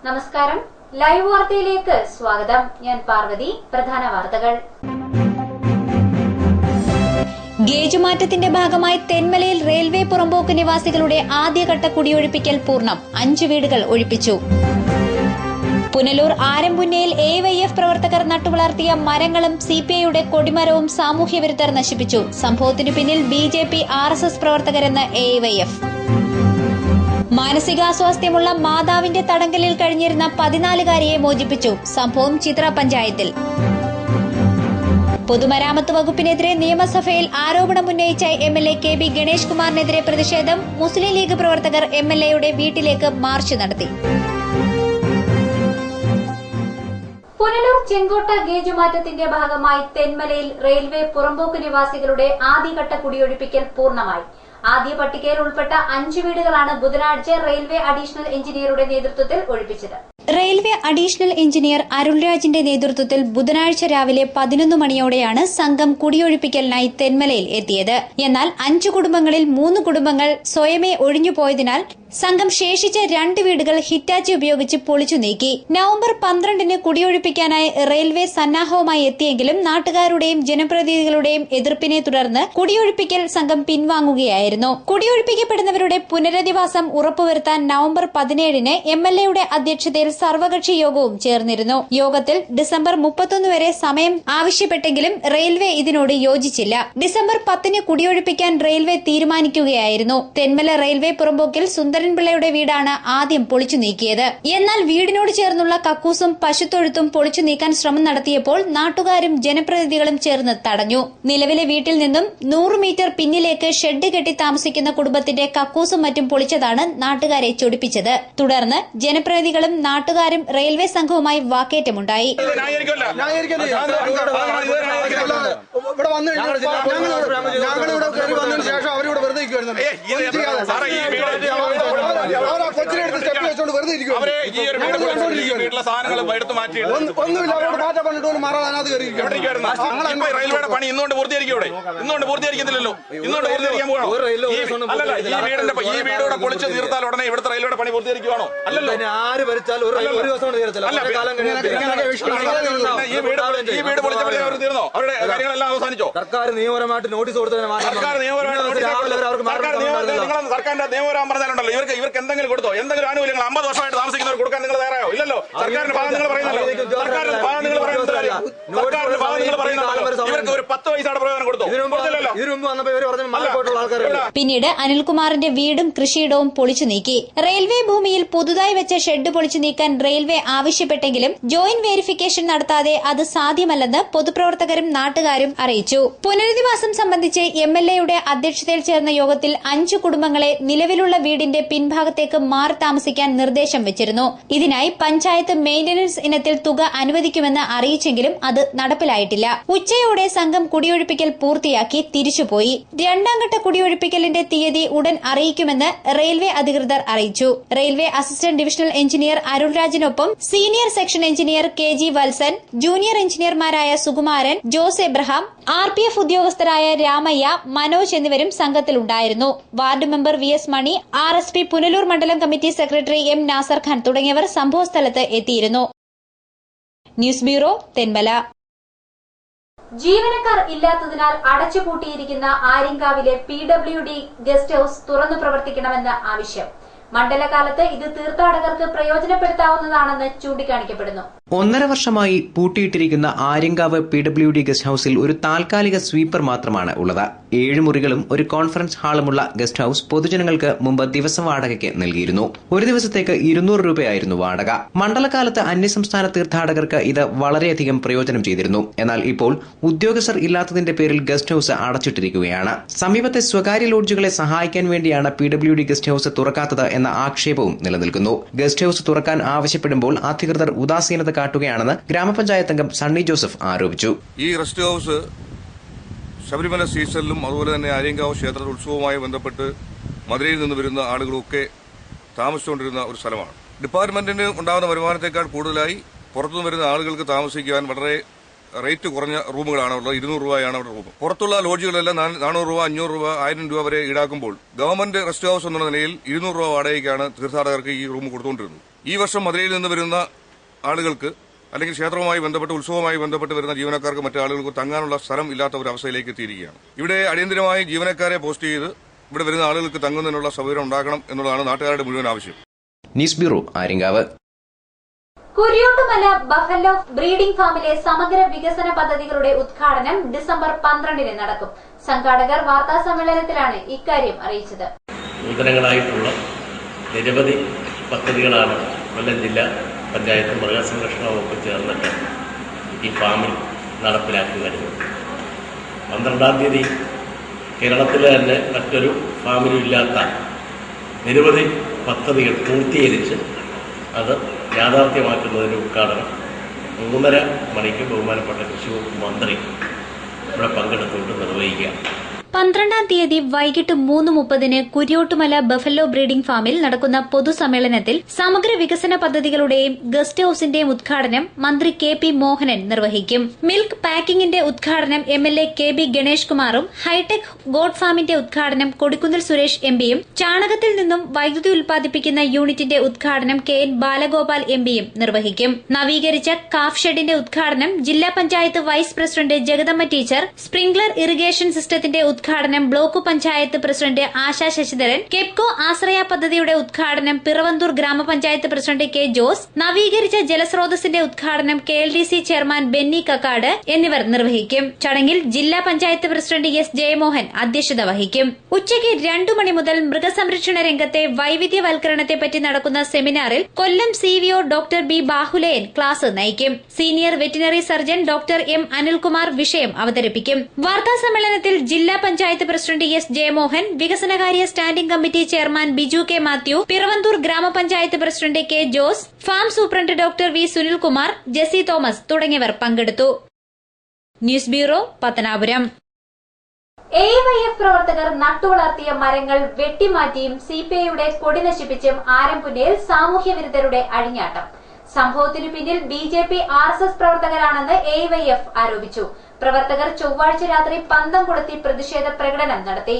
നമസ്കാരം, ലൈവ് വാർത്തയിലേക്ക് സ്വാഗതം. ഞാൻ പാർവതി. പ്രധാന വാർത്തകൾ. ഗേജ് മാറ്റത്തിന്റെ ഭാഗമായി തെന്മലയിൽ റെയിൽവേ പുറമ്പോക്ക് നിവാസികളുടെ ആദ്യഘട്ട കുടിയൊഴിപ്പിക്കൽ പൂർണ്ണം. 5 വീടുകൾ ഒഴിപ്പിച്ചു. പുനലൂർ ആരംപുന്നയിൽ AYF പ്രവർത്തകർ നട്ടുവളർത്തിയ മരങ്ങളും CPIയുടെ കൊടിമരവും സാമൂഹ്യവിരുദ്ധർ നശിപ്പിച്ചു. സംഭവത്തിനു പിന്നിൽ BJP RSS പ്രവർത്തകരെന്ന് AYF. മാനസികാസ്വാസ്ഥ്യമുള്ള മാതാവിന്റെ തടങ്കലിൽ കഴിഞ്ഞിരുന്ന 14-കാരിയെ മോചിപ്പിച്ചു. സംഭവം ചിത്ര പഞ്ചായത്തിൽ. പൊതുമരാമത്ത് വകുപ്പിനെതിരെ നിയമസഭയിൽ ആരോപണമുന്നയിച്ച MLA KB ഗണേഷ് കുമാറിനെതിരെ പ്രതിഷേധം. മുസ്ലിം ലീഗ് പ്രവർത്തകർ MLAയുടെ വീട്ടിലേക്ക് മാർച്ച് നടത്തി. പുനലൂർ ചെങ്കോട്ട ഗേജ് മാറ്റത്തിന്റെ ഭാഗമായി തെന്മലയിൽ റെയിൽവേ പുറമ്പോക്ക് നിവാസികളുടെ ആദ്യഘട്ട കുടിയൊഴിപ്പിക്കൽ പൂർണ്ണമായി. ആദ്യ പട്ടികയിൽ ഉൾപ്പെട്ട 5 വീടുകളാണ് ബുധനാഴ്ച റെയിൽവേ അഡീഷണൽ എഞ്ചിനീയറുടെ നേതൃത്വത്തിൽ ഒഴിപ്പിച്ചത്. റെയിൽവേ അഡീഷണൽ എഞ്ചിനീയർ അരുൾരാജിന്റെ നേതൃത്വത്തിൽ ബുധനാഴ്ച രാവിലെ 11 മണിയോടെയാണ് സംഘം കുടിയൊഴിപ്പിക്കലിനായി തെന്മലയിൽ എത്തിയത്. എന്നാൽ 5 കുടുംബങ്ങളിൽ 3 കുടുംബങ്ങൾ സ്വയമേ ഒഴിഞ്ഞുപോയതിനാൽ സംഘം ശേഷിച്ച 2 വീടുകൾ ഹിറ്റാച്ചി ഉപയോഗിച്ച് പൊളിച്ചു നീക്കി. നവംബർ 12-ന് കുടിയൊഴിപ്പിക്കാനായി റെയിൽവേ സന്നാഹവുമായി എത്തിയെങ്കിലും നാട്ടുകാരുടെയും ജനപ്രതിനിധികളുടെയും എതിർപ്പിനെ തുടർന്ന് കുടിയൊഴിപ്പിക്കൽ സംഘം പിൻവാങ്ങുകയായിരുന്നു. കുടിയൊഴിപ്പിക്കപ്പെടുന്നവരുടെ പുനരധിവാസം ഉറപ്പുവരുത്താൻ നവംബർ 17-ന് MLAയുടെ അധ്യക്ഷതയിൽ സർവകക്ഷി യോഗവും ചേർന്നിരുന്നു. യോഗത്തിൽ ഡിസംബർ 31 വരെ സമയം ആവശ്യപ്പെട്ടെങ്കിലും റെയിൽവേ ഇതിനോട് യോജിച്ചില്ല. ഡിസംബർ 10-ന് കുടിയൊഴിപ്പിക്കാൻ റെയിൽവേ തീരുമാനിക്കുകയായിരുന്നു. തെന്മല റെയിൽവേ പുറമ്പോക്കിൽ സുന്ദരൻപിള്ളയുടെ വീടാണ് ആദ്യം പൊളിച്ചു നീക്കിയത്. എന്നാൽ വീടിനോട് ചേർന്നുള്ള കക്കൂസും പശുത്തൊഴുത്തും പൊളിച്ചു നീക്കാൻ ശ്രമം നടത്തിയപ്പോൾ നാട്ടുകാരും ജനപ്രതിനിധികളും ചേർന്ന് തടഞ്ഞു. നിലവിലെ വീട്ടിൽ നിന്നും 100 മീറ്റർ പിന്നിലേക്ക് ഷെഡ് കെട്ടി താമസിക്കുന്ന കുടുംബത്തിന്റെ കക്കൂസും മറ്റും പൊളിച്ചതാണ് നാട്ടുകാരെ ചൊടിപ്പിച്ചത്. തുടർന്ന് ജനപ്രതിനിധികളും നാട്ടുകാരും റെയിൽവേ സംഘവുമായി വാക്കേറ്റമുണ്ടായി. റെയിൽവേയുടെ പണി ഇന്നുകൊണ്ട് പൂർത്തീകരിക്കുന്നില്ലല്ലോ. ഈ വീടോടെ പൊളിച്ച് തീർത്താൽ ഉടനെ ഇവിടുത്തെ റെയിൽവേയുടെ പണി പൂർത്തീകരിക്കുവാണോ? അല്ലല്ലോ. ആര് ഭരിച്ചാൽ ഒരു ദിവസം ഈ വീട് പൊളിച്ചപ്പോൾ തീർന്നോ? അവരുടെ കാര്യങ്ങളെല്ലാം അവസാനിച്ചോ? സർക്കാർ നിയമപരമായിട്ട് നോട്ടീസ് കൊടുത്തതിന് സർക്കാരിന്റെ നിയമപരം പറഞ്ഞാലുണ്ടല്ലോ. ഇവർക്ക് എന്തെങ്കിലും കൊടുത്തോ? എന്തെങ്കിലും ആനുകൂല്യങ്ങൾ 50 വർഷമായിട്ട് താമസിക്കുന്നവർ കൊടുക്കാൻ നിങ്ങൾ തയ്യാറായോ? ഇല്ലല്ലോ. സർക്കാരിന്റെ ഭാഗം നിങ്ങൾ പറയുന്നല്ലോ. ഇവർക്ക് ഒരു 10 പൈസയുടെ പ്രയോജനം കൊടുത്തോ? പിന്നീട് അനിൽകുമാറിന്റെ വീടും കൃഷിയിടവും പൊളിച്ചു നീക്കി. റെയിൽവേ ഭൂമിയിൽ പുതുതായി വെച്ച ഷെഡ് പൊളിച്ചു നീക്കാൻ റെയിൽവേ ആവശ്യപ്പെട്ടെങ്കിലും ജോയിന്റ് വെരിഫിക്കേഷൻ നടത്താതെ അത് സാധ്യമല്ലെന്ന് പൊതുപ്രവർത്തകരും നാട്ടുകാരും അറിയിച്ചു. പുനരധിവാസം സംബന്ധിച്ച് MLAയുടെ അധ്യക്ഷതയിൽ ചേർന്ന യോഗത്തിൽ 5 കുടുംബങ്ങളെ നിലവിലുള്ള വീടിന്റെ പിൻഭാഗത്തേക്ക് മാറി താമസിക്കാൻ നിർദ്ദേശം വെച്ചിരുന്നു. ഇതിനായി പഞ്ചായത്ത് മെയിന്റനൻസ് ഇനത്തിൽ തുക അനുവദിക്കുമെന്ന് അറിയിച്ചെങ്കിലും അത് നടപ്പിലായിട്ടില്ല. ഉച്ചയോടെ സംഘം കുടിയൊഴിപ്പിക്കൽ പൂർത്തിയാക്കി തിരിച്ചുപോയി. 2ാം ഘട്ട കുടിയൊഴിപ്പിക്കലിന്റെ തീയതി ഉടൻ അറിയിക്കുമെന്ന് റെയിൽവേ അധികൃതർ അറിയിച്ചു. റെയിൽവേ അസിസ്റ്റന്റ് ഡിവിഷണൽ എഞ്ചിനീയർ അരുൾരാജിനൊപ്പം senior section engineer KG Valsan, junior എഞ്ചിനീയർമാരായ സുകുമാരൻ, ജോസ് എബ്രഹാം, RPF ഉദ്യോഗസ്ഥരായ രാമയ്യ, മനോജ് എന്നിവരും സംഘത്തിലുണ്ടായിരുന്നു. Ward member VS Mani, RSP Punalur മണ്ഡലം committee secretary M Nasar Khan തുടങ്ങിയവർ സംഭവസ്ഥലത്ത് എത്തിയിരുന്നു. News bureau, Thenmala. ജീവനക്കാർ ഇല്ലാത്തതിനാൽ അടച്ചുപൂട്ടിയിരിക്കുന്ന ആര്യങ്കാവിലെ PWD ഗസ്റ്റ് ഹൌസ് തുറന്നു പ്രവർത്തിക്കണമെന്ന് ആവശ്യം. മണ്ഡലകാലത്ത് ഇത് തീർത്ഥാടകർക്ക് പ്രയോജനപ്പെടുത്താവുന്നതാണെന്ന് ചൂണ്ടിക്കാണിക്കപ്പെടുന്നു. 1.5 വർഷമായി പൂട്ടിയിട്ടിരിക്കുന്ന ആര്യങ്കാവ് PWD ഗസ്റ്റ് ഹൌസിൽ ഒരു താൽക്കാലിക സ്വീപ്പർ മാത്രമാണ് ഉള്ളത്. 7 മുറികളും ഒരു കോൺഫറൻസ് ഹാളുമുള്ള ഗസ്റ്റ് ഹൌസ് പൊതുജനങ്ങൾക്ക് മുമ്പ് ദിവസ വാടകയ്ക്ക് നൽകിയിരുന്നു. ഒരു ദിവസത്തേക്ക് 200 രൂപയായിരുന്നു വാടക. മണ്ഡലകാലത്ത് അന്യസംസ്ഥാന തീർത്ഥാടകർക്ക് ഇത് വളരെയധികം പ്രയോജനം ചെയ്തിരുന്നു. എന്നാൽ ഇപ്പോൾ ഉദ്യോഗസ്ഥർ ഇല്ലാത്തതിന്റെ പേരിൽ ഗസ്റ്റ് ഹൌസ് അടച്ചിട്ടിരിക്കുകയാണ്. സമീപത്തെ സ്വകാര്യ ലോഡ്ജുകളെ സഹായിക്കാൻ വേണ്ടിയാണ് PWD ഗസ്റ്റ് ഹൌസ് തുറക്കാത്തത് എന്ന ആക്ഷേപവും നിലനിൽക്കുന്നു. ഗസ്റ്റ് ഹൌസ് തുറക്കാൻ ആവശ്യപ്പെടുമ്പോൾ അധികൃതർ ഉദാസീനത കാട്ടുകയാണെന്ന് ഗ്രാമപഞ്ചായത്ത് അംഗം സണ്ണി ജോസഫ് ആരോപിച്ചു. ഈ റെസ്റ്റ് ഹൌസ് ശബരിമല സീസണിലും അതുപോലെ തന്നെ ആര്യങ്കാവ് ക്ഷേത്ര ഉത്സവവുമായി ബന്ധപ്പെട്ട് മധുരയിൽ നിന്ന് വരുന്ന ആളുകളൊക്കെ താമസിച്ചുകൊണ്ടിരുന്ന ഒരു സ്ഥലമാണ്. ഡിപ്പാർട്ട്മെന്റിന് ഉണ്ടാകുന്ന വരുമാനത്തെക്കാൾ കൂടുതലായി പുറത്തുനിന്ന് വരുന്ന ആളുകൾക്ക് താമസിക്കുവാൻ വളരെ റേറ്റ് കുറഞ്ഞ റൂമുകളാണ് ഉള്ളത്. 200 രൂപയാണ് അവിടെ റൂം. പുറത്തുള്ള ലോഡ്ജുകളെല്ലാം 400 രൂപ, 500 രൂപ, 1000 രൂപ വരെ ഈടാക്കുമ്പോൾ ഗവൺമെന്റ് റെസ്റ്റ് ഹൌസ് എന്ന നിലയിൽ 200 രൂപ വാടകയ്ക്കാണ് തീർത്ഥാടകർക്ക് ഈ റൂം കൊടുത്തുകൊണ്ടിരുന്നത്. ഈ വർഷം മധുരയിൽ നിന്ന് വരുന്ന ആളുകൾക്ക് അല്ലെങ്കിൽ ക്ഷേത്രവുമായി ബന്ധപ്പെട്ട് ഉത്സവവുമായി ബന്ധപ്പെട്ട് വരുന്ന ജീവനക്കാർക്ക് മറ്റു ആളുകൾക്ക് തങ്ങാനുള്ള സ്ഥലം ഇല്ലാത്ത ഒരു അവസ്ഥയിലേക്ക് എത്തിയിരിക്കുകയാണ്. ഇവിടെ അടിയന്തരമായി ജീവനക്കാരെ പോസ്റ്റ് ചെയ്ത് ഇവിടെ വരുന്ന ആളുകൾക്ക് തങ്ങുന്നതിനുള്ള സൗകര്യം ഉണ്ടാക്കണം എന്നുള്ളതാണ് നാട്ടുകാരുടെ മുഴുവൻ ആവശ്യം. News bureau, Aryankavu. Kuriyottumala buffalo breeding ഫാമിലെ സമഗ്ര വികസന പദ്ധതികളുടെ ഉദ്ഘാടനം ഡിസംബർ 12 നടക്കും. സംഘാടകർ വാർത്താ സമ്മേളനത്തിലാണ് ഇക്കാര്യം അറിയിച്ചത്. നൂതനങ്ങളായിട്ടുള്ള നിരവധി പദ്ധതികളാണ് കൊല്ലം ജില്ലാ പഞ്ചായത്ത് മൃഗസംരക്ഷണ വകുപ്പ് ചേർന്നിട്ട് ഈ ഫാമിൽ നടപ്പിലാക്കി വരുന്നത്. 12-ാം തീയതി കേരളത്തിലെ തന്നെ മറ്റൊരു ഫാമിലും ഇല്ലാത്ത നിരവധി പദ്ധതികൾ പൂർത്തീകരിച്ച് അത് യാഥാർത്ഥ്യമാക്കുന്നതിന് ഉദ്ഘാടനം 3:30 മണിക്ക് ബഹുമാനപ്പെട്ട കൃഷി വകുപ്പ് മന്ത്രി ഇവിടെ പങ്കെടുത്തുകൊണ്ട് നിർവഹിക്കുക. 12-ാം തീയതി വൈകിട്ട് 3:30 കുരിയോട്ടുമല ബഫല്ലോ ബ്രീഡിംഗ് ഫാമിൽ നടക്കുന്ന പൊതുസമ്മേളനത്തിൽ സമഗ്ര വികസന പദ്ധതികളുടെയും ഗസ്റ്റ് ഹൌസിന്റെയും ഉദ്ഘാടനം മന്ത്രി KP മോഹനൻ നിർവഹിക്കും. മിൽക്ക് പാക്കിംഗിന്റെ ഉദ്ഘാടനം MLA KB ഗണേഷ് കുമാറും ഹൈടെക് ഗോഡ് ഫാമിന്റെ ഉദ്ഘാടനം കൊടിക്കുന്നിൽ സുരേഷ് MPയും ചാണകത്തിൽ നിന്നും വൈദ്യുതി ഉൽപ്പാദിപ്പിക്കുന്ന യൂണിറ്റിന്റെ ഉദ്ഘാടനം KN ബാലഗോപാൽ MPയും നിർവഹിക്കും. നവീകരിച്ച കാഫ് ഷെഡിന്റെ ഉദ്ഘാടനം ജില്ലാ panchayat vice president Jagadamma teacher, sprinkler irrigation സിസ്റ്റത്തിന്റെ ഉദ്ഘാടനം ബ്ലോക്ക് പഞ്ചായത്ത് പ്രസിഡന്റ് ആശാ ശശിധരൻ, കെപ്കോ ആശ്രയ പദ്ധതിയുടെ ഉദ്ഘാടനം പിറവന്തൂർ ഗ്രാമപഞ്ചായത്ത് പ്രസിഡന്റ് K ജോസ്, നവീകരിച്ച ജലസ്രോതസ്സിന്റെ ഉദ്ഘാടനം KLDC ചെയർമാൻ ബെന്നി കക്കാട് എന്നിവർ നിർവഹിക്കും. ചടങ്ങിൽ ജില്ലാ പഞ്ചായത്ത് പ്രസിഡന്റ് S ജയമോഹൻ അധ്യക്ഷത വഹിക്കും. ഉച്ചയ്ക്ക് 2 മണി മുതൽ മൃഗസംരക്ഷണ രംഗത്തെ വൈവിധ്യവൽക്കരണത്തെപ്പറ്റി നടക്കുന്ന സെമിനാറിൽ Kollam CVO doctor B Bahuleyan class നയിക്കും. Senior veterinary surgeon doctor M Anilkumar വിഷയം അവതരിപ്പിക്കും. വാർത്താ സമ്മേളനത്തിൽ ജില്ലാ പഞ്ചായത്ത് പ്രസിഡന്റ് S ജയമോഹൻ, വികസനകാര്യ standing committee chairman Biju K Mathew, Piravanthoor ഗ്രാമപഞ്ചായത്ത് president K Jose, farm superintendent doctor V Sunilkumar, Jessy Thomas തുടങ്ങിയവർ പങ്കെടുത്തു. News bureau, Pathanapuram. AYF പ്രവർത്തകർ നട്ടുവളർത്തിയ മരങ്ങൾ വെട്ടിമാറ്റിയും CPIയുടെ കൊടി നശിപ്പിച്ചും ആരംപുന്നയിൽ സാമൂഹ്യ വിരുദ്ധരുടെ അഴിഞ്ഞാട്ടം. സംഭവത്തിനു പിന്നിൽ BJP RSS പ്രവർത്തകരാണെന്ന് AYF ആരോപിച്ചു. പ്രവർത്തകർ ചൊവ്വാഴ്ച രാത്രി പന്തം കൊളുത്തി പ്രതിഷേധ പ്രകടനം നടത്തി.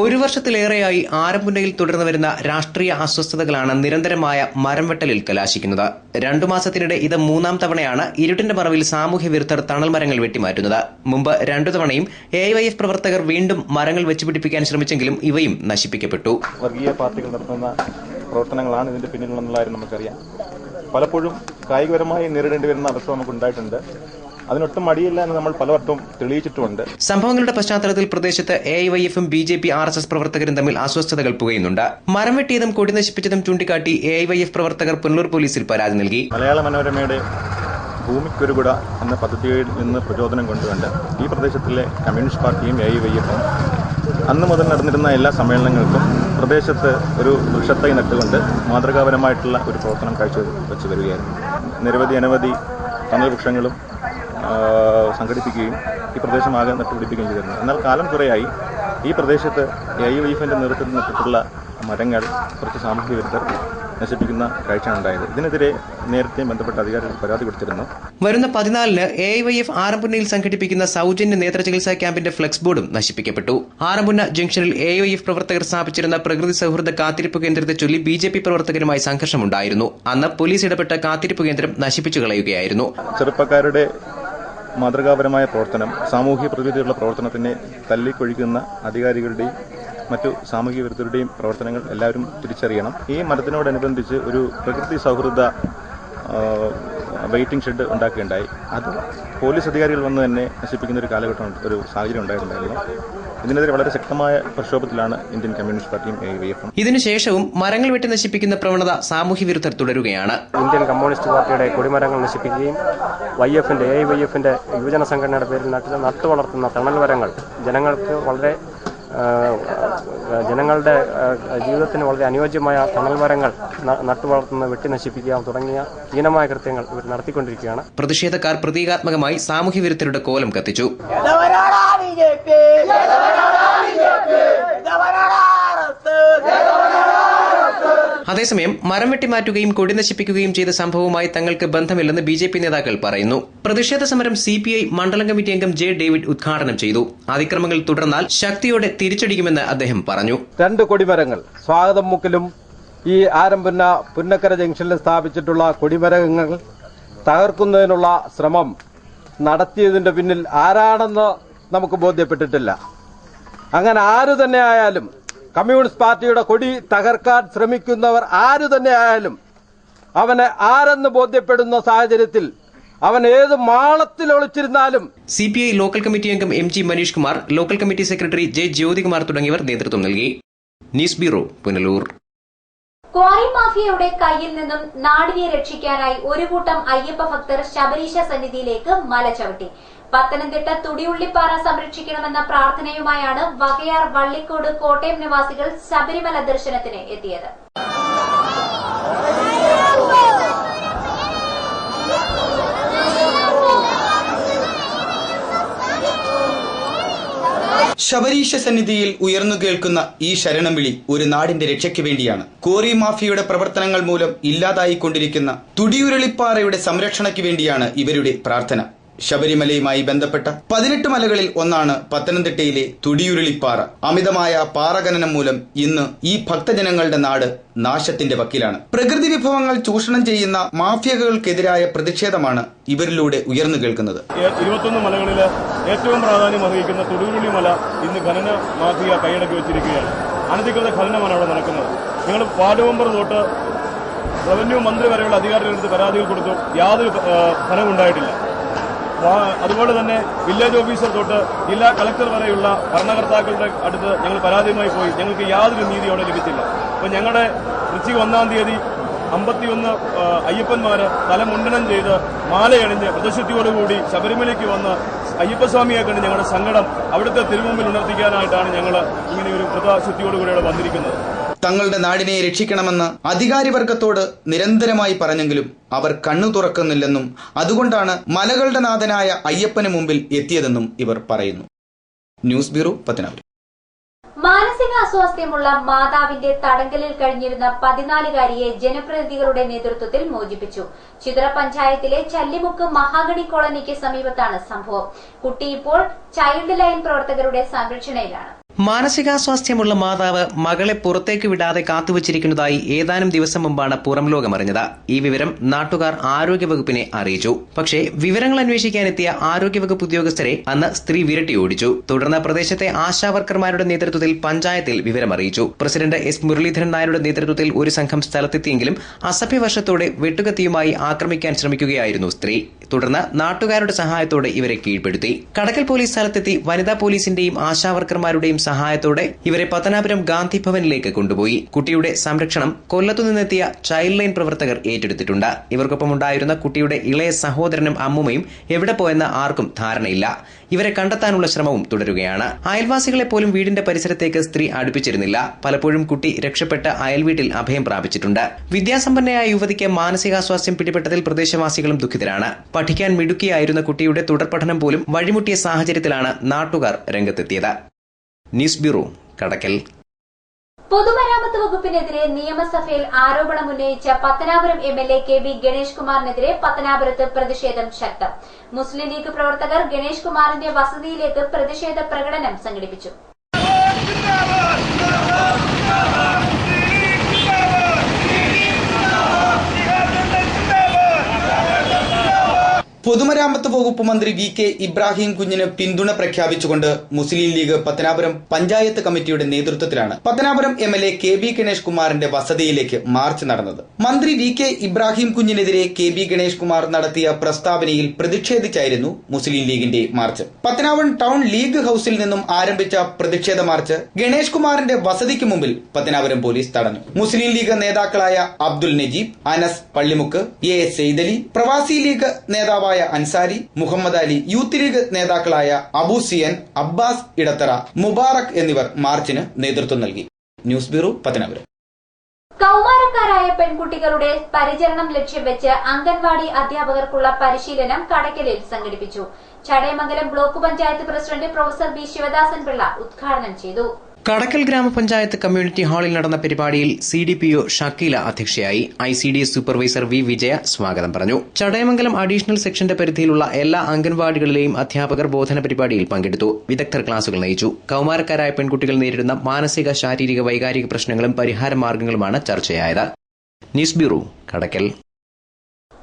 ഒരു വർഷത്തിലേറെയായി ആരംപുന്നയിൽ തുടർന്നു വരുന്ന രാഷ്ട്രീയ അസ്വസ്ഥതകളാണ് നിരന്തരമായ മരംവെട്ടലിൽ കലാശിക്കുന്നത്. 2 മാസത്തിനിടെ ഇത് 3-ാം തവണയാണ് ഇരുട്ടിന്റെ മറവിൽ സാമൂഹ്യ വിരുദ്ധർ തണൽ മരങ്ങൾ വെട്ടിമാറ്റുന്നത്. മുമ്പ് 2 തവണയും AYF പ്രവർത്തകർ വീണ്ടും മരങ്ങൾ വെച്ചുപിടിപ്പിക്കാൻ ശ്രമിച്ചെങ്കിലും ഇവയും നശിപ്പിക്കപ്പെട്ടു. വർഗീയ പാർട്ടികൾ നടത്തുന്ന പ്രവർത്തനങ്ങളാണ് ഇതിന്റെ പിന്നിലുള്ള കാര്യം നമുക്കറിയാം. പലപ്പോഴും കായികപരമായി നേരിടേണ്ടി വരുന്ന അവസ്ഥ നമുക്കുണ്ടായിട്ടുണ്ട്. അതിനൊട്ടും മടിയില്ല എന്ന് നമ്മൾ പലവട്ടം തെളിയിച്ചിട്ടുമുണ്ട്. സംഭവങ്ങളുടെ പശ്ചാത്തലത്തിൽ പ്രദേശത്ത് AYFും BJP RSS പ്രവർത്തകരും തമ്മിൽ അസ്വസ്ഥതകൾ പുകയുന്നുണ്ട്. മരം വെട്ടിയതും കൊടി നശിപ്പിച്ചതും ചൂണ്ടിക്കാട്ടി AYF പ്രവർത്തകർ പുനലൂർ പോലീസിൽ പരാതി നൽകി. മലയാള മനോരമയുടെ ഭൂമിക്കൊരു കുട എന്ന പദ്ധതിയിൽ നിന്ന് പ്രചോദനം കൊണ്ടുകൊണ്ട് ഈ പ്രദേശത്തിലെ കമ്മ്യൂണിസ്റ്റ് പാർട്ടിയും AYFും അന്ന് മുതൽ നടന്നിരുന്ന എല്ലാ സമ്മേളനങ്ങൾക്കും പ്രദേശത്ത് ഒരു വൃക്ഷത്തൈ നട്ടുകൊണ്ട് മാതൃകാപരമായിട്ടുള്ള ഒരു പ്രവർത്തനം കാഴ്ചവെച്ച് വരികയായിരുന്നു. അനവധി തണൽ വൃക്ഷങ്ങളും സംഘടിപ്പിക്കുകയും ഈ പ്രദേശമാകെ നട്ടുപിടിപ്പിക്കുകയും ചെയ്തിരുന്നു. എന്നാൽ കാലം കുറേയായി ഈ പ്രദേശത്ത് AYFിന്റെ നേതൃത്വത്തിൽ നട്ടിട്ടുള്ള മരങ്ങൾ കുറച്ച് സാമൂഹ്യ വിരുദ്ധർ നശിപ്പിക്കുന്ന കാഴ്ചയാണ് ഉണ്ടായത്. ഇതിനെതിരെ നേരത്തെ ബന്ധപ്പെട്ട അധികാരികൾ പരാതി കൊടുത്തിരുന്നു. വരുന്ന 14-ന് AYF ആറമ്പുന്നയിൽ സംഘടിപ്പിക്കുന്ന സൗജന്യ നേത്രചികിത്സാ ക്യാമ്പിന്റെ ഫ്ലെക്സ് ബോർഡും നശിപ്പിക്കപ്പെട്ടു. ആറമ്പുന്ന ജംഗ്ഷനിൽ AYF പ്രവർത്തകർ സ്ഥാപിച്ചിരുന്ന പ്രകൃതി സൌഹൃദ കാത്തിരിപ്പ് കേന്ദ്രത്തെ ചൊല്ലി BJP പ്രവർത്തകരുമായി സംഘർഷമുണ്ടായിരുന്നു. അന്ന് പോലീസ് ഇടപെട്ട കാത്തിരിപ്പ് കേന്ദ്രം നശിപ്പിച്ചു കളയുകയായിരുന്നു. ചെറുപ്പക്കാരുടെ മാതൃകാപരമായ പ്രവർത്തനം, സാമൂഹ്യ പ്രതിബദ്ധതയുള്ള പ്രവർത്തനത്തിനെ തല്ലിക്കൊഴിക്കുന്ന അധികാരികളുടെയും മറ്റു സാമൂഹ്യ വിരുദ്ധരുടെയും പ്രവർത്തനങ്ങൾ എല്ലാവരും തിരിച്ചറിയണം. ഈ മരത്തിനോടനുബന്ധിച്ച് ഒരു പ്രകൃതി സൗഹൃദ വെയിറ്റിംഗ് ഷെഡ് ഉണ്ടാക്കുകയുണ്ടായി. അത് പോലീസ് അധികാരികൾ വന്ന് തന്നെ നശിപ്പിക്കുന്ന ഒരു കാലഘട്ടം, ഒരു സാഹചര്യം ഉണ്ടായിട്ടുണ്ടായിരുന്നു. ഇതിനെതിരെ വളരെ ശക്തമായ പ്രക്ഷോഭത്തിലാണ് ഇന്ത്യൻ കമ്മ്യൂണിസ്റ്റ് പാർട്ടിയും AYFും. ഇതിനുശേഷവും മരങ്ങൾ വെട്ടി നശിപ്പിക്കുന്ന പ്രവണത സാമൂഹ്യ വിരുദ്ധർ തുടരുകയാണ്. ഇന്ത്യൻ കമ്മ്യൂണിസ്റ്റ് പാർട്ടിയുടെ കൊടിമരങ്ങൾ നശിപ്പിക്കുകയും AYFിന്റെ യുവജന സംഘടനയുടെ പേരിൽ നട്ടു വളർത്തുന്ന തണൽ മരങ്ങൾ ജനങ്ങളുടെ ജീവിതത്തിന് വളരെ അനുയോജ്യമായ തണൽ മരങ്ങൾ നട്ടു വളർത്തുന്ന വെട്ടി നശിപ്പിക്കുക തുടങ്ങിയ ഹീനമായ കൃത്യങ്ങൾ ഇവർ നടത്തിക്കൊണ്ടിരിക്കുകയാണ്. പ്രതിഷേധക്കാർ പ്രതീകാത്മകമായി സാമൂഹ്യ വിരുദ്ധരുടെ കോലം കത്തിച്ചു. അതേസമയം മരം വെട്ടിമാറ്റുകയും കൊടി നശിപ്പിക്കുകയും ചെയ്ത സംഭവവുമായി തങ്ങൾക്ക് ബന്ധമില്ലെന്ന് BJP നേതാക്കൾ പറയുന്നു. പ്രതിഷേധ സമരം CPI മണ്ഡലം കമ്മിറ്റി അംഗം J. ഡേവിഡ് ഉദ്ഘാടനം ചെയ്തു. അതിക്രമങ്ങൾ തുടർന്നാൽ ശക്തിയോടെ തിരിച്ചടിക്കുമെന്ന് അദ്ദേഹം പറഞ്ഞു. 2 കൊടിമരങ്ങൾ സ്വാഗതം മുക്കിലും ഈ ആരംപുന്ന പുന്നക്കര ജംഗ്ഷനിൽ സ്ഥാപിച്ചിട്ടുള്ള കൊടിമരങ്ങൾ തകർക്കുന്നതിനുള്ള ശ്രമം നടത്തിയതിന്റെ പിന്നിൽ ആരാണെന്ന് നമുക്ക് ബോധ്യപ്പെട്ടിട്ടില്ല. അങ്ങനെ ആരു തന്നെ ആയാലും കമ്മ്യൂണിസ്റ്റ് പാർട്ടിയുടെ കൊടി തകർക്കാൻ ശ്രമിക്കുന്നവർ ആരു തന്നെ ആയാലും അവനെ ആരെന്ന് ബോധ്യപ്പെടുന്ന സാഹചര്യത്തിൽ അവൻ ഏത് മാളത്തിൽ ഒളിച്ചിരുന്നാലും CPI ലോക്കൽ കമ്മിറ്റി അംഗം MG Manish Kumar, local committee secretary J. Jyothikumar തുടങ്ങിയവർ നേതൃത്വം നൽകി. News bureau, Punalur. ക്വാറി മാഫിയയുടെ കയ്യിൽ നിന്നും നാടിനെ രക്ഷിക്കാനായി ഒരു കൂട്ടം അയ്യപ്പ ഭക്തർ ശബരീശ സന്നിധിയിലേക്ക് മല ചവിട്ടി. പത്തനംതിട്ട തുടിയുള്ളിപ്പാറ സംരക്ഷിക്കണമെന്ന പ്രാർത്ഥനയുമായാണ് വകയാർ, വള്ളിക്കോട്, കോട്ടയം നിവാസികൾ ശബരിമല ദർശനത്തിന് എത്തിയത്. ശബരീശ സന്നിധിയിൽ ഉയർന്നു കേൾക്കുന്ന ഈ ശരണം വിളി ഒരു നാടിന്റെ രക്ഷയ്ക്ക് വേണ്ടിയാണ്. കോറി മാഫിയയുടെ പ്രവർത്തനങ്ങൾ മൂലം ഇല്ലാതായിക്കൊണ്ടിരിക്കുന്ന തുടിയുരുളിപ്പാറയുടെ സംരക്ഷണയ്ക്ക് വേണ്ടിയാണ് ഇവരുടെ പ്രാർത്ഥന. ശബരിമലയുമായി ബന്ധപ്പെട്ട 18 മലകളിൽ ഒന്നാണ് പത്തനംതിട്ടയിലെ തുടിയുരുളിപ്പാറ. അമിതമായ പാറഖനനം മൂലം ഇന്ന് ഈ ഭക്തജനങ്ങളുടെ നാട് നാശത്തിന്റെ വക്കിലാണ്. പ്രകൃതി വിഭവങ്ങൾ ചൂഷണം ചെയ്യുന്ന മാഫിയകൾക്കെതിരായ പ്രതിഷേധമാണ് ഇവരിലൂടെ ഉയർന്നു കേൾക്കുന്നത്. 21 മലകളിൽ ഏറ്റവും പ്രാധാന്യം അർഹിക്കുന്ന തുടിയുരുളി മല ഇന്ന് ഖനന മാഫിയ കൈയടക്കി വെച്ചിരിക്കുകയാണ്. അനധികൃത ഖനനമാണ് അവിടെ നടക്കുന്നത്. ഞങ്ങൾ വാർഡ് മെമ്പർ തൊട്ട് റവന്യൂ മന്ത്രി വരെയുള്ള അധികാരികളെടുത്ത് പരാതികൾ കൊടുത്തു. യാതൊരു ഫലവും ഉണ്ടായിട്ടില്ല. അതുപോലെ തന്നെ വില്ലേജ് ഓഫീസർ തൊട്ട് ജില്ലാ കളക്ടർ വരെയുള്ള ഭരണകർത്താക്കളുടെ അടുത്ത് ഞങ്ങൾ പരാതിയുമായി പോയി. ഞങ്ങൾക്ക് യാതൊരു നീതി അവിടെ ലഭിച്ചില്ല. അപ്പോൾ ഞങ്ങളുടെ വൃശ്ചിക 1-ാം തീയതി 51 അയ്യപ്പന്മാര് തലമുണ്ടനം ചെയ്ത് മാലയണിഞ്ഞ് വ്രതശുദ്ധിയോടുകൂടി ശബരിമലയ്ക്ക് വന്ന് അയ്യപ്പസ്വാമിയെ കണ്ട് ഞങ്ങളുടെ സങ്കടം അവിടുത്തെ തിരുമുമ്പിൽ ഉണർത്തിക്കാനായിട്ടാണ് ഞങ്ങൾ ഇങ്ങനെ ഒരു വ്രതശുദ്ധിയോടുകൂടി അവിടെ വന്നിരിക്കുന്നത്. തങ്ങളുടെ നാടിനെ രക്ഷിക്കണമെന്ന് അധികാരിവർഗത്തോട് നിരന്തരമായി പറഞ്ഞെങ്കിലും അവർ കണ്ണു തുറക്കുന്നില്ലെന്നും അതുകൊണ്ടാണ് മലകളുടെ നാഥനായ അയ്യപ്പന് മുമ്പിൽ എത്തിയതെന്നും ഇവർ പറയുന്നു. News bureau, Pathanapuram. മാനസികാസ്വാസ്ഥ്യമുള്ള മാതാവിന്റെ തടങ്കലിൽ കഴിഞ്ഞിരുന്ന 14-കാരിയെ ജനപ്രതിനിധികളുടെ നേതൃത്വത്തിൽ മോചിപ്പിച്ചു. ചിത്ര പഞ്ചായത്തിലെ ചല്ലിമുക്ക് മഹാഗണി കോളനിക്ക് സമീപത്താണ് സംഭവം. കുട്ടി ഇപ്പോൾ ചൈൽഡ് ലൈൻ പ്രവർത്തകരുടെ സംരക്ഷണയിലാണ്. മാനസികാസ്വാസ്ഥ്യമുള്ള മാതാവ് മകളെ പുറത്തേക്ക് വിടാതെ കാത്തുവച്ചിരിക്കുന്നതായി ഏതാനും ദിവസം മുമ്പാണ് പുറം ലോകമറിഞ്ഞത്. ഈ വിവരം നാട്ടുകാർ ആരോഗ്യവകുപ്പിനെ അറിയിച്ചു. പക്ഷേ വിവരങ്ങൾ അന്വേഷിക്കാനെത്തിയ ആരോഗ്യവകുപ്പ് ഉദ്യോഗസ്ഥരെ അന്ന് സ്ത്രീ വിരട്ടി ഓടിച്ചു. തുടർന്ന് പ്രദേശത്തെ ആശാവർക്കർമാരുടെ നേതൃത്വത്തിൽ പഞ്ചായത്തിൽ വിവരമറിയിച്ചു. President S. മുരളീധരൻ നായരുടെ നേതൃത്വത്തിൽ ഒരു സംഘം സ്ഥലത്തെത്തിയെങ്കിലും അസഭ്യവർഷത്തോടെ വെട്ടുകത്തിയുമായി ആക്രമിക്കാൻ ശ്രമിക്കുകയായിരുന്നു സ്ത്രീ. തുടർന്ന് നാട്ടുകാരുടെ സഹായത്തോടെ ഇവരെ കീഴ്പ്പെടുത്തി. കടക്കൽ പോലീസ് സ്ഥലത്തെത്തി വനിതാ പോലീസിന്റെയും ആശാവർക്കർമാരുടെയും സഹായത്തോടെ ഇവരെ പത്തനാപുരം ഗാന്ധി ഭവനിലേക്ക് കൊണ്ടുപോയി. കുട്ടിയുടെ സംരക്ഷണം കൊല്ലത്തുനിന്നെത്തിയ ചൈൽഡ് ലൈൻ പ്രവർത്തകർ ഏറ്റെടുത്തിട്ടുണ്ട്. ഇവർക്കൊപ്പമുണ്ടായിരുന്ന കുട്ടിയുടെ ഇളയ സഹോദരനും അമ്മുമ്മയും എവിടെ പോയെന്ന് ആർക്കും ധാരണയില്ല. ഇവരെ കണ്ടെത്താനുള്ള ശ്രമവും തുടരുകയാണ്. അയൽവാസികളെ പോലും വീടിന്റെ പരിസരത്തേക്ക് സ്ത്രീ അടുപ്പിച്ചിരുന്നില്ല. പലപ്പോഴും കുട്ടി രക്ഷപ്പെട്ട് അയൽവീട്ടിൽ അഭയം പ്രാപിച്ചിട്ടുണ്ട്. വിദ്യാസമ്പന്നയായ യുവതിക്ക് മാനസികാസ്വാസ്ഥ്യം പിടിപെട്ടതിൽ പ്രദേശവാസികളും ദുഃഖിതരാണ്. പഠിക്കാൻ മിടുക്കിയായിരുന്ന കുട്ടിയുടെ തുടർപഠനം പോലും വഴിമുട്ടിയ സാഹചര്യത്തിലാണ് നാട്ടുകാർ രംഗത്തെത്തിയത്. ന്യൂസ് ബ്യൂറോ, കടക്കൽ. പൊതുമരാമത്ത് വകുപ്പിനെതിരെ നിയമസഭയിൽ ആരോപണം ഉന്നയിച്ച പത്തനാപുരം MLA KB ഗണേഷ് കുമാറിനെതിരെ പത്തനാപുരത്ത് പ്രതിഷേധം ശക്തം. മുസ്ലിം ലീഗ് പ്രവർത്തകർ ഗണേഷ് കുമാറിന്റെ വസതിയിലേക്ക് പ്രതിഷേധ പ്രകടനം സംഘടിപ്പിച്ചു. പൊതുമരാമത്ത് വകുപ്പ് മന്ത്രി VK ഇബ്രാഹിം കുഞ്ഞിന് പിന്തുണ പ്രഖ്യാപിച്ചുകൊണ്ട് മുസ്ലിം ലീഗ് പത്തനാപുരം പഞ്ചായത്ത് കമ്മിറ്റിയുടെ നേതൃത്വത്തിലാണ് പത്തനാപുരം MLA KB ഗണേഷ് കുമാറിന്റെ വസതിയിലേക്ക് മാർച്ച് നടന്നത്. മന്ത്രി VK ഇബ്രാഹിം കുഞ്ഞിനെതിരെ KB ഗണേഷ് കുമാർ നടത്തിയ പ്രസ്താവനയിൽ പ്രതിഷേധിച്ചായിരുന്നു മുസ്ലിം ലീഗിന്റെ മാർച്ച്. പത്തനാപുരം ടൗൺ ലീഗ് ഹൌസിൽ നിന്നും ആരംഭിച്ച പ്രതിഷേധ മാർച്ച് ഗണേഷ് കുമാറിന്റെ വസതിക്ക് മുമ്പിൽ പത്തനാപുരം പോലീസ് തടഞ്ഞു. മുസ്ലിം ലീഗ് നേതാക്കളായ അബ്ദുൽ നജീബ്, അനസ് പള്ളിമുക്ക്, A. സെയ്ദലി, പ്രവാസി ലീഗ് നേതാവായ അൻസാരി, മുഹമ്മദ് അലി, യൂത്ത് ലീഗ് നേതാക്കളായ അബു സിയൻ, അബ്ബാസ് ഇടത്തറ, മുബാറക് എന്നിവർ മാർച്ചിന് നേതൃത്വം നൽകി. News bureau, Pathanapuram. കൌമാരക്കാരായ പെൺകുട്ടികളുടെ പരിചരണം ലക്ഷ്യം വെച്ച് അംഗൻവാടി അധ്യാപകർക്കുള്ള പരിശീലനം കടക്കലിൽ സംഘടിപ്പിച്ചു. Chadayamangalam block panchayat president professor B. Sivadasan Pillai ഉദ്ഘാടനം ചെയ്തു. കടക്കൽ ഗ്രാമപഞ്ചായത്ത് കമ്മ്യൂണിറ്റി ഹാളിൽ നടന്ന പരിപാടിയിൽ CDPO ഷക്കീല അധ്യക്ഷയായി. ICDS supervisor V. വിജയ സ്വാഗതം പറഞ്ഞു. ചടയമംഗലം അഡീഷണൽ സെക്ഷന്റെ പരിധിയിലുള്ള എല്ലാ അംഗൻവാടികളിലെയും അധ്യാപകർ ബോധന പരിപാടിയിൽ പങ്കെടുത്തു. വിദഗ്ധർ ക്ലാസുകൾ നയിച്ചു. കൌമാരക്കാരായ പെൺകുട്ടികൾ നേരിടുന്ന മാനസിക, ശാരീരിക, വൈകാരിക പ്രശ്നങ്ങളും പരിഹാര മാർഗങ്ങളുമാണ് ചർച്ചയായത്. ന്യൂസ് ബ്യൂറോ, കടക്കൽ.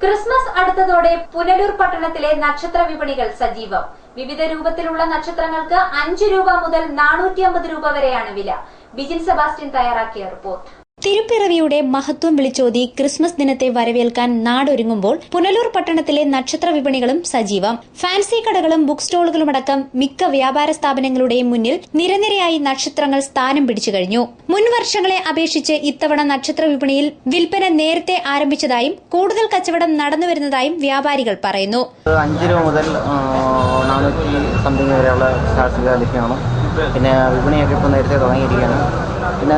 ക്രിസ്മസ് അടുത്തതോടെ പുനലൂർ പട്ടണത്തിലെ നക്ഷത്ര വിപണികൾ സജീവം. വിവിധ രൂപത്തിലുള്ള നക്ഷത്രങ്ങൾക്ക് 5 രൂപ മുതൽ 450 രൂപ വരെയാണ് വില. ബിജിൻ സെബാസ്റ്റ്യൻ തയ്യാറാക്കിയ റിപ്പോർട്ട്. തിരുപ്പിറവിയുടെ മഹത്വം വിളിച്ചോതി ക്രിസ്മസ് ദിനത്തെ വരവേൽക്കാൻ നാടൊരുങ്ങുമ്പോൾ പുനലൂർ പട്ടണത്തിലെ നക്ഷത്ര വിപണികളും സജീവം. ഫാൻസി കടകളും ബുക്ക് സ്റ്റോളുകളുമടക്കം മിക്ക വ്യാപാര സ്ഥാപനങ്ങളുടെയും മുന്നിൽ നിരനിരയായി നക്ഷത്രങ്ങൾ സ്ഥാനം പിടിച്ചു കഴിഞ്ഞു. മുൻ വർഷങ്ങളെ അപേക്ഷിച്ച് ഇത്തവണ നക്ഷത്ര വിപണിയിൽ വിൽപ്പന നേരത്തെ ആരംഭിച്ചതായും കൂടുതൽ കച്ചവടം നടന്നുവരുന്നതായും വ്യാപാരികൾ പറയുന്നു. 5 രൂപ മുതൽ 400 സംതിങ് വരെയുള്ള സ്റ്റാർട്ടിംഗ് ലഭ്യമാണ്. പിന്നെ വിപണിയൊക്കെ ഇപ്പോൾ നേരത്തെ തുടങ്ങിയിരിക്കുകയാണ്. പിന്നെ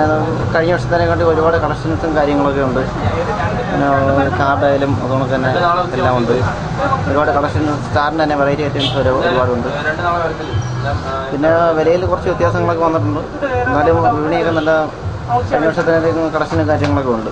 കഴിഞ്ഞ വർഷത്തിനെക്കാട്ടി ഒരുപാട് കളക്ഷൻസും കാര്യങ്ങളൊക്കെ ഉണ്ട്. പിന്നെ കാർഡായാലും അതുകൊണ്ട് തന്നെ എല്ലാം ഉണ്ട്. ഒരുപാട് കളക്ഷൻ, സ്റ്റാറിന് തന്നെ വെറൈറ്റി ഐറ്റംസ് വരെ ഒരുപാടുണ്ട്. പിന്നെ വിലയിൽ കുറച്ച് വ്യത്യാസങ്ങളൊക്കെ വന്നിട്ടുണ്ട്. എന്നാലും വിപണിയൊക്കെ നല്ല കഴിഞ്ഞ വർഷത്തിനേക്കും കളക്ഷനും കാര്യങ്ങളൊക്കെ ഉണ്ട്.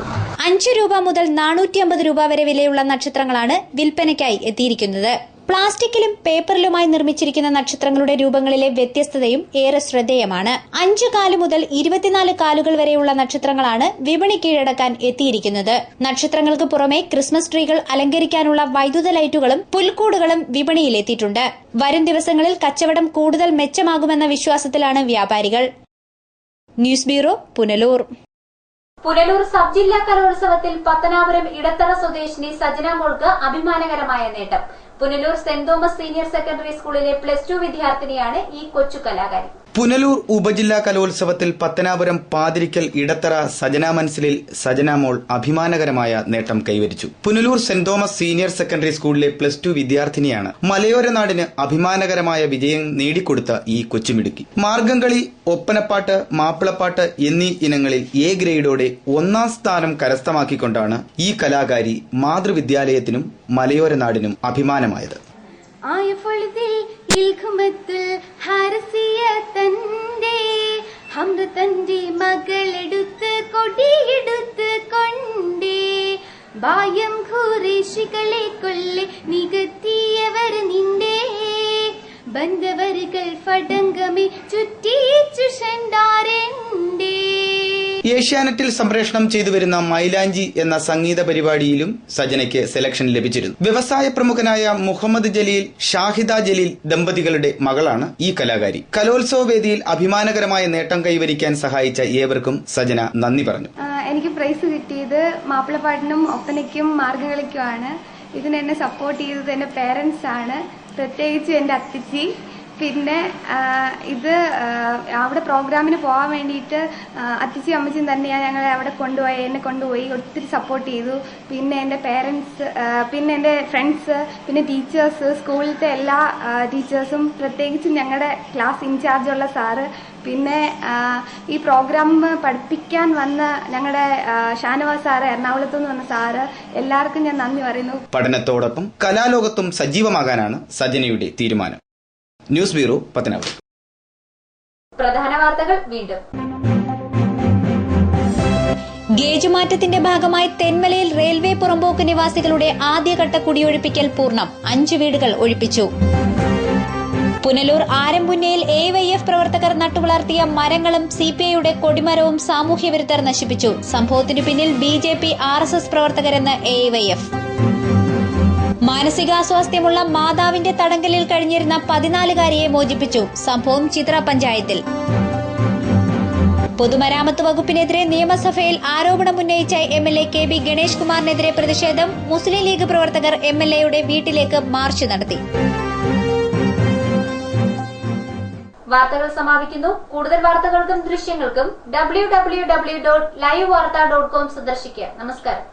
5 രൂപ മുതൽ 450 രൂപ വരെ വിലയുള്ള നക്ഷത്രങ്ങളാണ് വിൽപ്പനയ്ക്കായി എത്തിയിരിക്കുന്നത്. പ്ലാസ്റ്റിക്കിലും പേപ്പറിലുമായി നിർമ്മിച്ചിരിക്കുന്ന നക്ഷത്രങ്ങളുടെ രൂപങ്ങളിലെ വ്യത്യസ്തതയും ഏറെ ശ്രദ്ധേയമാണ്. 5 കാല് മുതൽ 24 കാലുകൾ വരെയുള്ള നക്ഷത്രങ്ങളാണ് വിപണി കീഴടക്കാൻ എത്തിയിരിക്കുന്നത്. നക്ഷത്രങ്ങൾക്ക് പുറമെ ക്രിസ്മസ് ട്രീകൾ അലങ്കരിക്കാനുള്ള വൈദ്യുത ലൈറ്റുകളും പുൽക്കൂടുകളും വിപണിയിലെത്തിയിട്ടുണ്ട്. വരും ദിവസങ്ങളിൽ കച്ചവടം കൂടുതൽ മെച്ചമാകുമെന്ന വിശ്വാസത്തിലാണ് വ്യാപാരികൾ. News bureau, Punalur. Punalur sub ജില്ലാ കലോത്സവത്തിൽ പത്തനാപുരം ഇടത്തറ സ്വദേശിനി സജന മോൾക്ക് അഭിമാനകരമായ നേട്ടം. Punalur saint Thomas senior secondary സ്കൂളിലെ +2 വിദ്യാർത്ഥിനിയാണ് ഈ കൊച്ചു കലാകാരി. പുനലൂർ ഉപജില്ലാ കലോത്സവത്തിൽ പത്തനാപുരം പാതിരിക്കൽ ഇടത്തറ സജന മൻസിലിൽ സജന മോൾ അഭിമാനകരമായ നേട്ടം കൈവരിച്ചു. Punalur saint Thomas senior secondary സ്കൂളിലെ +2 വിദ്യാർത്ഥിനിയാണ് മലയോര നാടിന് അഭിമാനകരമായ വിജയം നേടിക്കൊടുത്ത ഈ കൊച്ചുമിടുക്കി. മാർഗംകളി, ഒപ്പനപ്പാട്ട്, മാപ്പിളപ്പാട്ട് എന്നീ ഇനങ്ങളിൽ A ഗ്രേഡോടെ 1ാം സ്ഥാനം കരസ്ഥമാക്കിക്കൊണ്ടാണ് ഈ കലാകാരി മാതൃവിദ്യാലയത്തിനും മലയോര നാടിനും അഭിമാനമായത്. തന്റെ മകളെടുത്ത് കൊടിയെടുത്ത് കൊണ്ടേ ബായം ഖുറേശികളെ കൊല്ലെ നികത്തിയവർ നിന്റെ ബന്ധവരുകൾ ഫടങ്കമേ ചുറ്റിച്ചു ഷണ്ടാരണ്ടേ. ഏഷ്യാനെറ്റിൽ സംപ്രേഷണം ചെയ്തു വരുന്ന മൈലാഞ്ചി എന്ന സംഗീത പരിപാടിയിലും സജനയ്ക്ക് സെലക്ഷൻ ലഭിച്ചിരുന്നു. വ്യവസായ പ്രമുഖനായ മുഹമ്മദ് ജലീൽ, ഷാഹിദ ജലീൽ ദമ്പതികളുടെ മകളാണ് ഈ കലാകാരി. കലോത്സവ വേദിയിൽ അഭിമാനകരമായ നേട്ടം കൈവരിക്കാൻ സഹായിച്ച ഏവർക്കും സജന നന്ദി പറഞ്ഞു. എനിക്ക് പ്രൈസ് കിട്ടിയത് മാപ്പിളപ്പാട്ടിനും ഒപ്പനയ്ക്കും മാർഗംകളിക്കുമാണ്. ഇതിന് എന്നെ സപ്പോർട്ട് ചെയ്തത് എന്റെ പേരൻസ് ആണ്, പ്രത്യേകിച്ച് എന്റെ അത്തിച്ചി. പിന്നെ ഇത് അവിടെ പ്രോഗ്രാമിന് പോകാൻ വേണ്ടിയിട്ട് അത്തിച്ചി അമ്മച്ചിയും തന്നെയാണ് ഞങ്ങളെ അവിടെ എന്നെ കൊണ്ടുപോയി ഒത്തിരി സപ്പോർട്ട് ചെയ്തു. പിന്നെ എൻ്റെ പേരൻസ്, പിന്നെ എൻ്റെ ഫ്രണ്ട്സ്, പിന്നെ ടീച്ചേഴ്സ്, സ്കൂളിലത്തെ എല്ലാ ടീച്ചേഴ്സും, പ്രത്യേകിച്ച് ഞങ്ങളുടെ ക്ലാസ് ഇൻചാർജുള്ള സാറ്, പിന്നെ ഈ പ്രോഗ്രാം പഠിപ്പിക്കാൻ വന്ന ഞങ്ങളുടെ ഷാനവാസ് സാറ്, എറണാകുളത്തു നിന്ന് വന്ന സാറ്, എല്ലാവർക്കും ഞാൻ നന്ദി പറയുന്നു. പഠനത്തോടൊപ്പം കലാലോകത്തും സജീവമാകാനാണ് സജനയുടെ തീരുമാനം. News bureau, Pathanapuram. പ്രധാന വാർത്തകൾ വീണ്ടും. ഗേജ് മാറ്റത്തിന്റെ ഭാഗമായി തെന്മലയിൽ റെയിൽവേ പുറമ്പോക്ക് നിവാസികളുടെ ആദ്യഘട്ട കുടിയൊഴിപ്പിക്കൽ പൂർണ്ണം. 5 വീടുകൾ ഒഴിപ്പിച്ചു. പുനലൂർ ആരംപുന്നയിൽ AYF പ്രവർത്തകർ നട്ടുവളർത്തിയ മരങ്ങളും CPIയുടെ കൊടിമരവും സാമൂഹ്യവിരുദ്ധർ നശിപ്പിച്ചു. സംഭവത്തിനു പിന്നിൽ BJP RSS പ്രവർത്തകരെന്ന് AYF. മാനസികാസ്വാസ്ഥ്യമുള്ള മാതാവിന്റെ തടങ്കലിൽ കഴിഞ്ഞിരുന്ന 14-കാരിയെ മോചിപ്പിച്ചു. സംഭവം ചിത്ര പഞ്ചായത്തിൽ. പൊതുമരാമത്ത് വകുപ്പിനെതിരെ നിയമസഭയിൽ ആരോപണമുന്നയിച്ച MLA KB ഗണേഷ് കുമാറിനെതിരെ പ്രതിഷേധം. മുസ്ലിം ലീഗ് പ്രവർത്തകർ MLAയുടെ വീട്ടിലേക്ക് മാർച്ച് നടത്തി. വാർത്തകൾ സമാപിക്കുന്നു. കൂടുതൽ വാർത്തകൾക്കും ദൃശ്യങ്ങൾക്കും www.livevarta.com സന്ദർശിക്കുക. നമസ്കാരം.